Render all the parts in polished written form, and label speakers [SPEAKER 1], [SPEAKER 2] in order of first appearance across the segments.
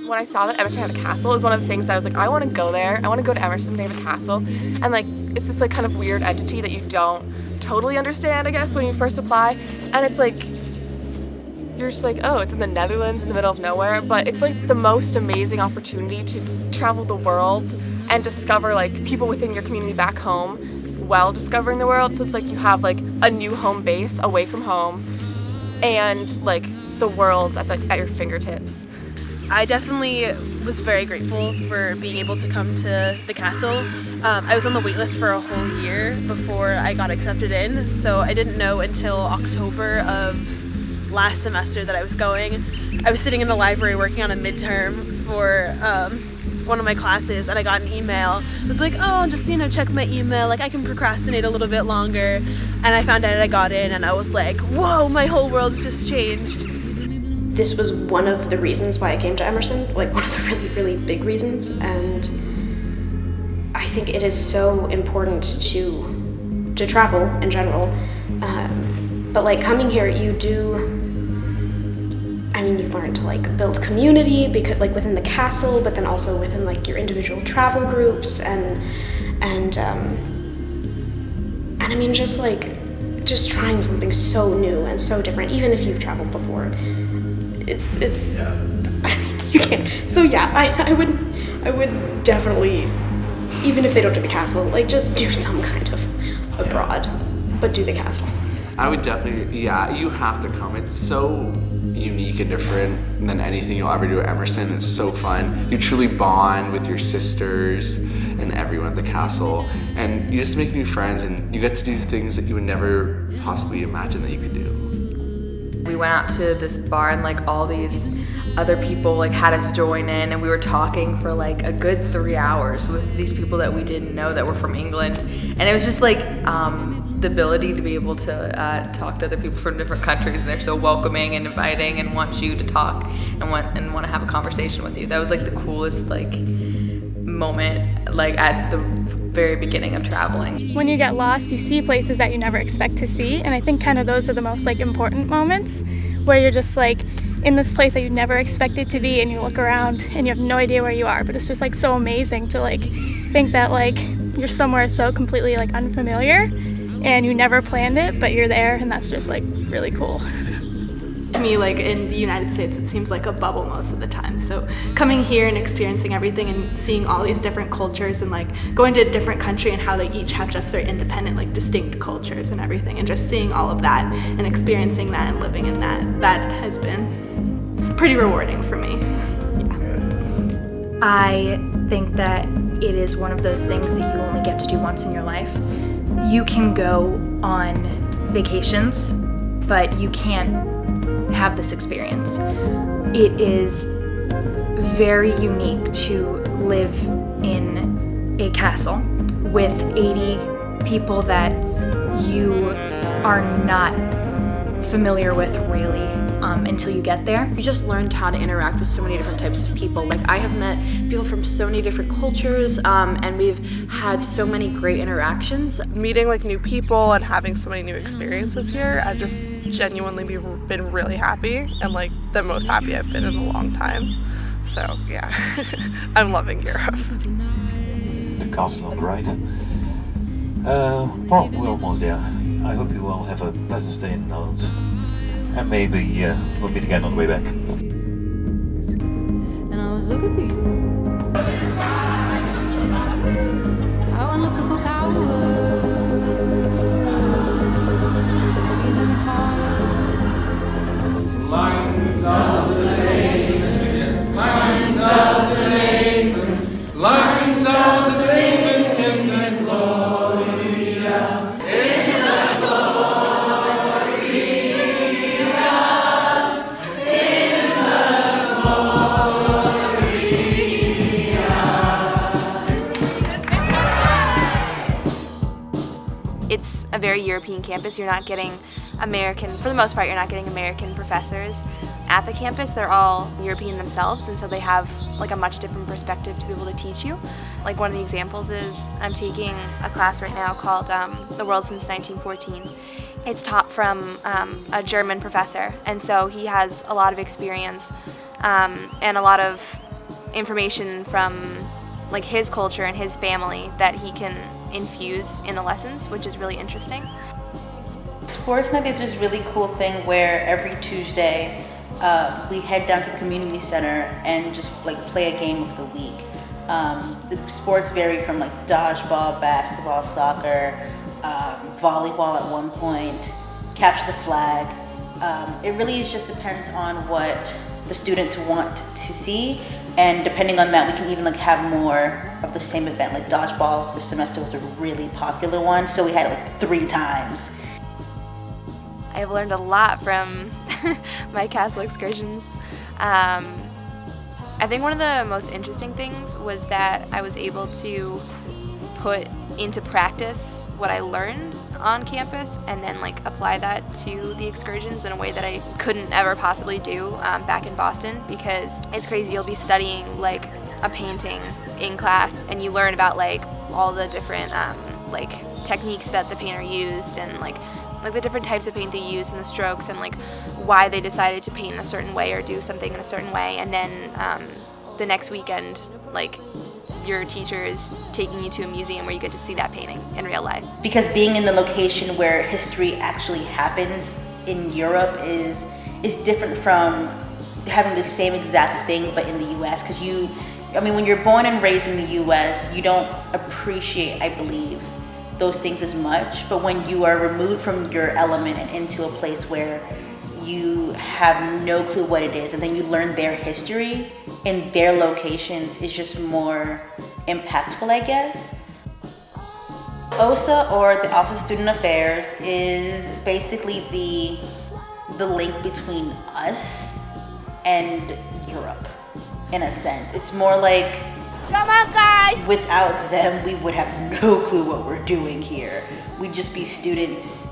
[SPEAKER 1] when I saw that Emerson had a castle, it was one of the things that I was like, I want to go there. I want to go to Emerson. They have a castle, and like it's this like kind of weird entity that you don't totally understand, I guess, when you first apply, and it's like you're just like, oh, it's in the Netherlands in the middle of nowhere, but it's like the most amazing opportunity to travel the world and discover like people within your community back home while discovering the world. So it's like you have like a new home base away from home and like the world's at your fingertips.
[SPEAKER 2] I definitely was very grateful for being able to come to the castle. I was on the wait list for a whole year before I got accepted in, so I didn't know until October of last semester that I was going. I was sitting in the library working on a midterm for one of my classes, and I got an email. It was like, oh, just check my email, like I can procrastinate a little bit longer. And I found out I got in, and I was like, whoa, my whole world's just changed.
[SPEAKER 3] This was one of the reasons why I came to Emerson, like one of the really, really big reasons, and I think it is so important to travel in general, but like coming here, you learn to like build community because like within the castle, but then also within like your individual travel groups, and I mean just trying something so new and so different, even if you've traveled before. It's I mean, you can't. So yeah, I would definitely, even if they don't do the castle, like just do some kind of abroad, but do the castle.
[SPEAKER 4] I would definitely, yeah, you have to come. It's so unique and different than anything you'll ever do at Emerson. It's so fun. You truly bond with your sisters and everyone at the castle, and you just make new friends, and you get to do things that you would never possibly imagine that you could do.
[SPEAKER 5] We went out to this bar, and like all these other people like had us join in, and we were talking for like a good 3 hours with these people that we didn't know that were from England, and it was just like the ability to be able to talk to other people from different countries, and they're so welcoming and inviting and want you to talk and want to have a conversation with you. That was like the coolest like moment, like at the very beginning of traveling.
[SPEAKER 6] When you get lost, you see places that you never expect to see, and I think kind of those are the most like important moments, where you're just like in this place that you never expected to be, and you look around and you have no idea where you are, but it's just like so amazing to like think that like you're somewhere so completely like unfamiliar and you never planned it, but you're there, and that's just like really cool.
[SPEAKER 7] To me, like in the United States, it seems like a bubble most of the time. So coming here and experiencing everything and seeing all these different cultures, and like going to a different country and how they each have just their independent, like distinct cultures and everything, and just seeing all of that and experiencing that and living in that, that has been pretty rewarding for me. Yeah.
[SPEAKER 8] I think that it is one of those things that you only get to do once in your life. You can go on vacations, but you can't have this experience. It is very unique to live in a castle with 80 people that you are not familiar with really until you get there.
[SPEAKER 9] You just learned how to interact with so many different types of people. Like I have met people from so many different cultures, and we've had so many great interactions.
[SPEAKER 2] Meeting like new people and having so many new experiences here, I've just genuinely been really happy, and like the most happy I've been in a long time. So yeah, I'm loving Europe.
[SPEAKER 10] The castle of Great. Well, we're almost there. I hope you all have a pleasant stay in the Netherlands. And maybe we'll meet again on the way back.
[SPEAKER 11] And I was looking for you. I was looking for power. Looking in the heart.
[SPEAKER 12] Langs als het leven, langs als het leven, langs als het leven in de gloria.
[SPEAKER 13] It's a very European campus. You're not getting American, for the most part, you're not getting American professors at the campus. They're all European themselves, and so they have like a much different perspective to be able to teach you. Like one of the examples is I'm taking a class right now called The World Since 1914. It's taught from a German professor, and so he has a lot of experience and a lot of information from like his culture and his family that he can infuse in the lessons, which is really interesting.
[SPEAKER 14] Sports night is this really cool thing where every Tuesday we head down to the community center and just like play a game of the week. The sports vary from like dodgeball, basketball, soccer, volleyball at one point, capture the flag. It really just depends on what the students want to see, and depending on that we can even like have more of the same event. Like dodgeball this semester was a really popular one, so we had it like 3 times.
[SPEAKER 13] I've learned a lot from my castle excursions. I think one of the most interesting things was that I was able to put into practice what I learned on campus and then like apply that to the excursions in a way that I couldn't ever possibly do back in Boston, because it's crazy. You'll be studying like a painting in class and you learn about like all the different like techniques that the painter used and like the different types of paint they use and the strokes and like why they decided to paint in a certain way or do something in a certain way. And then the next weekend, like your teacher is taking you to a museum where you get to see that painting in real life.
[SPEAKER 14] Because being in the location where history actually happens in Europe is different from having the same exact thing but in the US. Because when you're born and raised in the US, you don't appreciate, I believe, those things as much. But when you are removed from your element and into a place where you have no clue what it is, and then you learn their history in their locations, is just more impactful, I guess. OSA, or the Office of Student Affairs, is basically the link between us and Europe, in a sense. It's more like, come on guys! Without them, we would have no clue what we're doing here. We'd just be students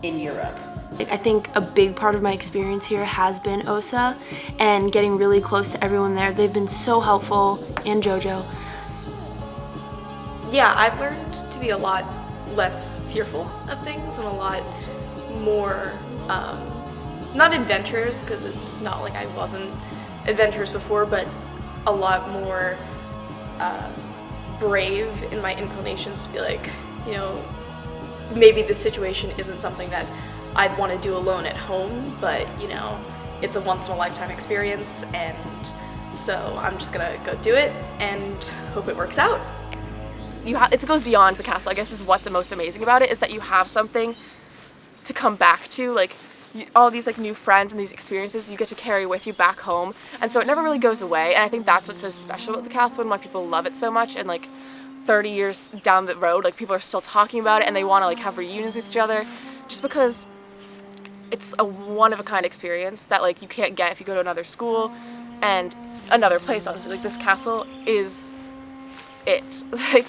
[SPEAKER 14] in Europe.
[SPEAKER 3] I think a big part of my experience here has been OSA and getting really close to everyone there. They've been so helpful, and JoJo.
[SPEAKER 15] Yeah, I've learned to be a lot less fearful of things and a lot more, not adventurous, because it's not like I wasn't adventurous before, but a lot more brave in my inclinations to be like, maybe this situation isn't something that I'd want to do alone at home, but it's a once-in-a-lifetime experience, and so I'm just gonna go do it and hope it works out.
[SPEAKER 1] It goes beyond the castle, I guess, is what's the most amazing about it, is that you have something to come back to, like all these like new friends and these experiences you get to carry with you back home, and so it never really goes away. And I think that's what's so special about the castle and why people love it so much. And like 30 years down the road, like people are still talking about it and they want to like have reunions with each other, just because it's a one-of-a-kind experience that like you can't get if you go to another school and another place. Honestly, like this castle is it. Like,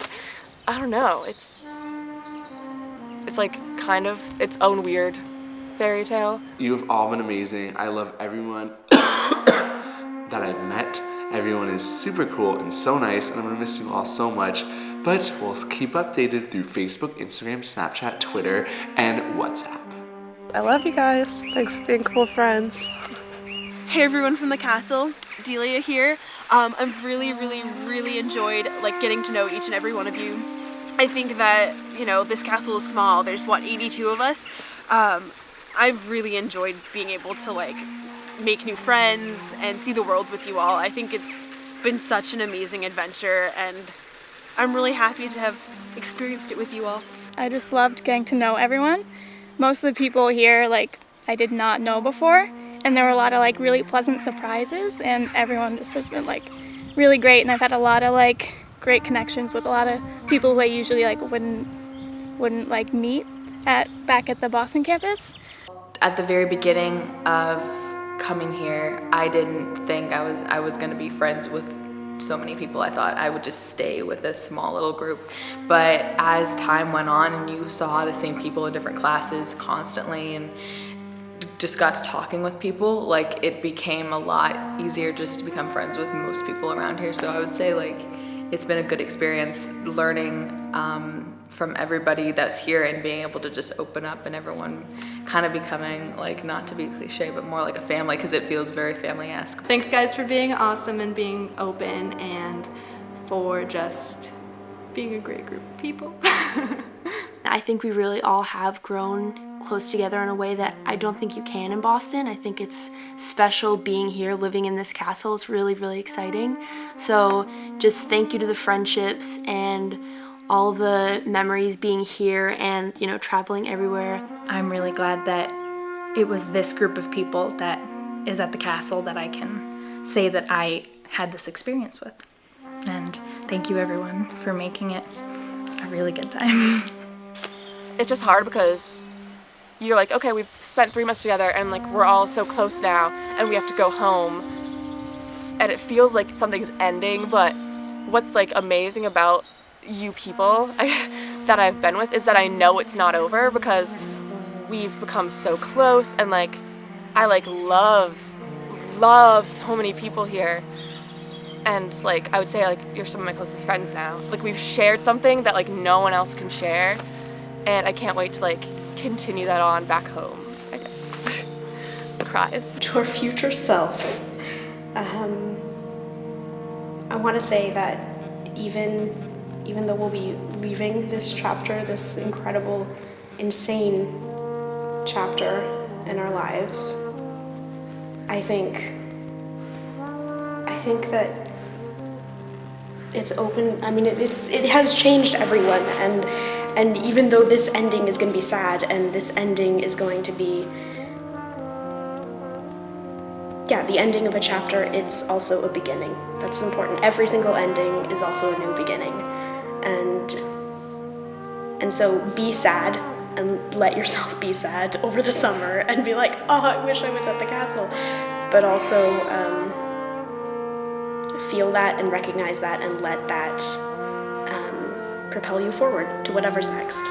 [SPEAKER 1] I don't know, it's like kind of its own weird fairy tale.
[SPEAKER 4] You've all been amazing. I love everyone that I've met. Everyone is super cool and so nice, and I'm gonna miss you all so much. But we'll keep updated through Facebook, Instagram, Snapchat, Twitter, and WhatsApp.
[SPEAKER 2] I love you guys. Thanks for being cool friends. Hey everyone from the castle, Delia here. I've really enjoyed like getting to know each and every one of you. I think that, this castle is small. There's 82 of us. I've really enjoyed being able to like make new friends and see the world with you all. I think it's been such an amazing adventure, and I'm really happy to have experienced it with you all.
[SPEAKER 6] I just loved getting to know everyone. Most of the people here, like, I did not know before, and there were a lot of like really pleasant surprises, and everyone just has been like really great, and I've had a lot of like great connections with a lot of people who I usually like wouldn't like meet back at the Boston campus.
[SPEAKER 5] At the very beginning of coming here, I didn't think I was going to be friends with so many people. I thought I would just stay with a small little group. But as time went on and you saw the same people in different classes constantly and just got to talking with people, like it became a lot easier just to become friends with most people around here. So I would say like it's been a good experience learning from everybody that's here and being able to just open up and everyone kind of becoming, like, not to be cliche, but more like a family, because it feels very family-esque.
[SPEAKER 7] Thanks guys for being awesome and being open and for just being a great group of people.
[SPEAKER 16] I think we really all have grown close together in a way that I don't think you can in Boston. I think it's special being here, living in this castle. It's really, really exciting. So just thank you to the friendships and all the memories being here and, you know, traveling everywhere.
[SPEAKER 8] I'm really glad that it was this group of people that is at the castle that I can say that I had this experience with. And thank you everyone for making it a really good time.
[SPEAKER 1] It's just hard because you're like, okay, we've spent 3 months together and like we're all so close now and we have to go home and it feels like something's ending, but what's like amazing about you people that I've been with is that I know it's not over because we've become so close and like I like love so many people here. And like I would say like you're some of my closest friends now. Like we've shared something that like no one else can share. And I can't wait to like continue that on back home, I guess. Cries.
[SPEAKER 3] To our future selves, I want to say that even though we'll be leaving this chapter, this incredible, insane chapter in our lives, I think that it's open. I mean, it has changed everyone, and even though this ending is going to be sad, and this ending is going to be, the ending of a chapter, it's also a beginning. That's important. Every single ending is also a new beginning, and so be sad and let yourself be sad over the summer and be like, oh, I wish I was at the castle, but also feel that and recognize that and let that propel you forward to whatever's next.